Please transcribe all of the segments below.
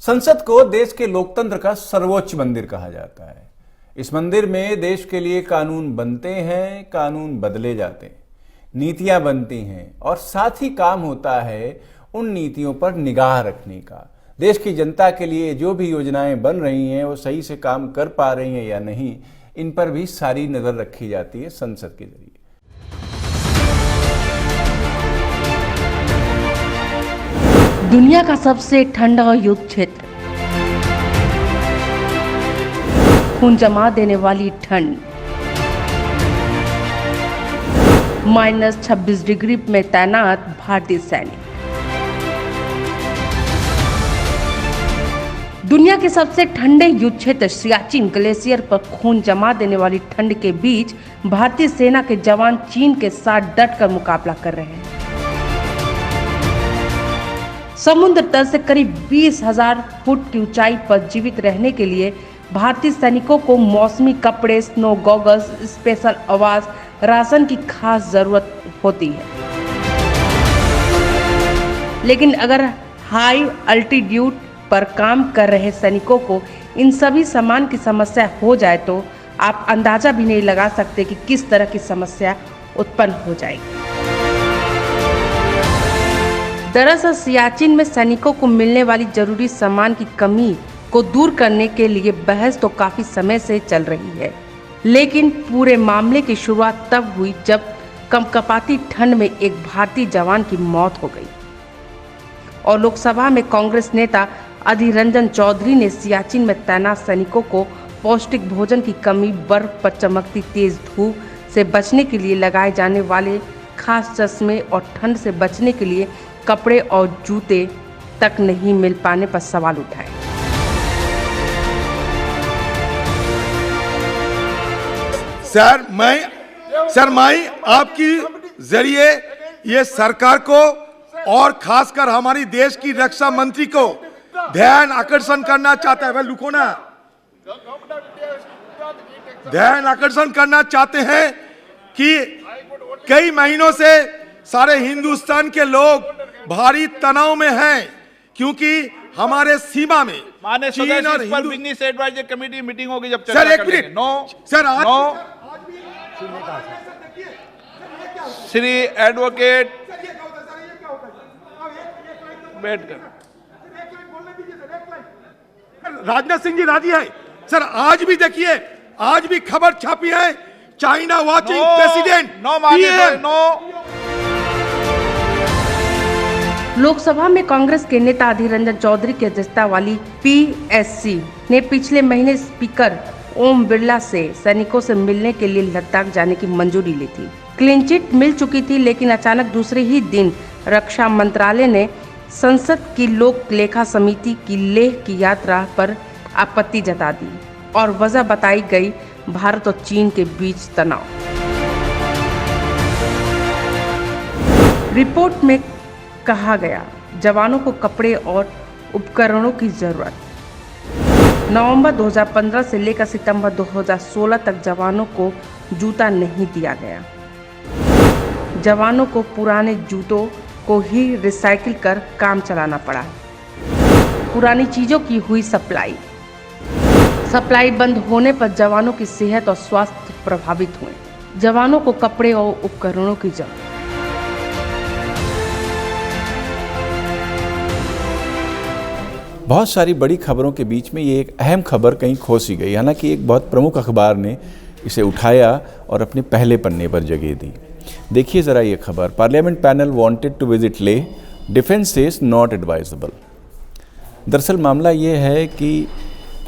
संसद को देश के लोकतंत्र का सर्वोच्च मंदिर कहा जाता है। इस मंदिर में देश के लिए कानून बनते हैं, कानून बदले जाते हैं, नीतियां बनती हैं और साथ ही काम होता है उन नीतियों पर निगाह रखने का। देश की जनता के लिए जो भी योजनाएं बन रही हैं वो सही से काम कर पा रही हैं या नहीं, इन पर भी सारी नजर रखी जाती है संसद के जरिए। दुनिया का सबसे ठंडा युद्ध क्षेत्र, खून जमा देने वाली ठंड, -26 डिग्री में तैनात भारतीय सैनिक। दुनिया के सबसे ठंडे युद्ध क्षेत्र सियाचिन ग्लेशियर पर खून जमा देने वाली ठंड के बीच भारतीय सेना के जवान चीन के साथ डटकर मुकाबला कर रहे हैं। समुद्र तल से करीब 20,000 फुट की ऊंचाई पर जीवित रहने के लिए भारतीय सैनिकों को मौसमी कपड़े, स्नो गॉगल्स, स्पेशल आवास, राशन की खास जरूरत होती है। लेकिन अगर हाई अल्टीट्यूड पर काम कर रहे सैनिकों को इन सभी सामान की समस्या हो जाए तो आप अंदाजा भी नहीं लगा सकते कि किस तरह की समस्या उत्पन्न हो जाएगी। दरअसल सियाचिन में सैनिकों को मिलने वाली जरूरी सामान की कमी को दूर करने के लिए बहस तो काफी समय से चल रही है, लेकिन पूरे मामले की शुरुआत तब हुई जब कंपकपाती ठंड में एक भारतीय जवान की मौत हो गई और लोकसभा में कांग्रेस नेता अधीर रंजन चौधरी ने सियाचिन में तैनात सैनिकों को पौष्टिक भोजन की कमी, बर्फ पर चमकती तेज धूप से बचने के लिए लगाए जाने वाले खास चश्मे और ठंड से बचने के लिए कपड़े और जूते तक नहीं मिल पाने पर सवाल उठाए। सर मैं आपकी जरिए ये सरकार को और खासकर हमारी देश की रक्षा मंत्री को ध्यान आकर्षण करना चाहता है। लुको ना, ध्यान आकर्षण करना चाहते हैं कि कई महीनों से सारे हिंदुस्तान के लोग भारी तनाव में हैं, क्योंकि हमारे सीमा में चीन और बिजनेस एडवाइजरी कमेटी मीटिंग होगी जब सर एक मिनट सर श्री एडवोकेट बैठ कर राजनाथ सिंह जी राजी है। सर आज भी देखिए, आज भी खबर छापी है, चाइना वाचिंग प्रेसिडेंट लोकसभा में कांग्रेस के नेता अधीर रंजन चौधरी की अध्यक्षता वाली पीएससी ने पिछले महीने स्पीकर ओम बिरला से सैनिकों से मिलने के लिए लद्दाख जाने की मंजूरी ली थी। क्लीन चिट मिल चुकी थी, लेकिन अचानक दूसरे ही दिन रक्षा मंत्रालय ने संसद की लोक लेखा समिति की लेह की यात्रा पर आपत्ति जता दी और वजह बताई गई भारत और चीन के बीच तनाव। रिपोर्ट में कहा गया जवानों को कपड़े और उपकरणों की जरूरत। नवंबर 2015 से लेकर सितंबर 2016 तक जवानों को जूता नहीं दिया गया। जवानों को पुराने जूतों को ही रिसाइकिल कर काम चलाना पड़ा। पुरानी चीजों की हुई सप्लाई बंद होने पर जवानों की सेहत और स्वास्थ्य प्रभावित हुए। जवानों को कपड़े और उपकरणों की जरूरत। बहुत सारी बड़ी खबरों के बीच में ये एक अहम खबर कहीं खो सी गई। हालांकि एक बहुत प्रमुख अखबार ने इसे उठाया और अपने पहले पन्ने पर जगह दी। देखिए ज़रा ये खबर, parliament panel wanted to visit Leh, defence says not advisable. दरअसल मामला ये है कि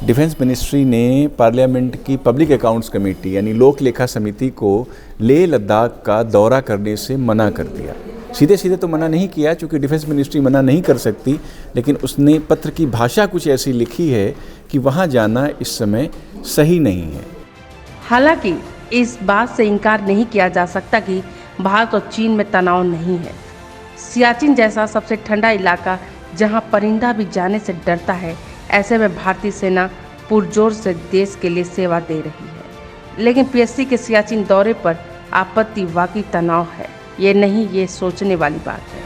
डिफेंस मिनिस्ट्री ने पार्लियामेंट की पब्लिक अकाउंट्स कमेटी यानी लोक लेखा समिति को लेह लद्दाख का दौरा करने से मना कर दिया। सीधे सीधे तो मना नहीं किया, क्योंकि डिफेंस मिनिस्ट्री मना नहीं कर सकती, लेकिन उसने पत्र की भाषा कुछ ऐसी लिखी है कि वहाँ जाना इस समय सही नहीं है। हालांकि इस बात से इनकार नहीं किया जा सकता कि भारत और चीन में तनाव नहीं है। सियाचिन जैसा सबसे ठंडा इलाका जहां परिंदा भी जाने से डरता है, ऐसे में भारतीय सेना पुरजोर से देश के लिए सेवा दे रही है। लेकिन पीएससी के सियाचिन दौरे पर आपत्ति वाकई तनाव है, ये नहीं, ये सोचने वाली बात है।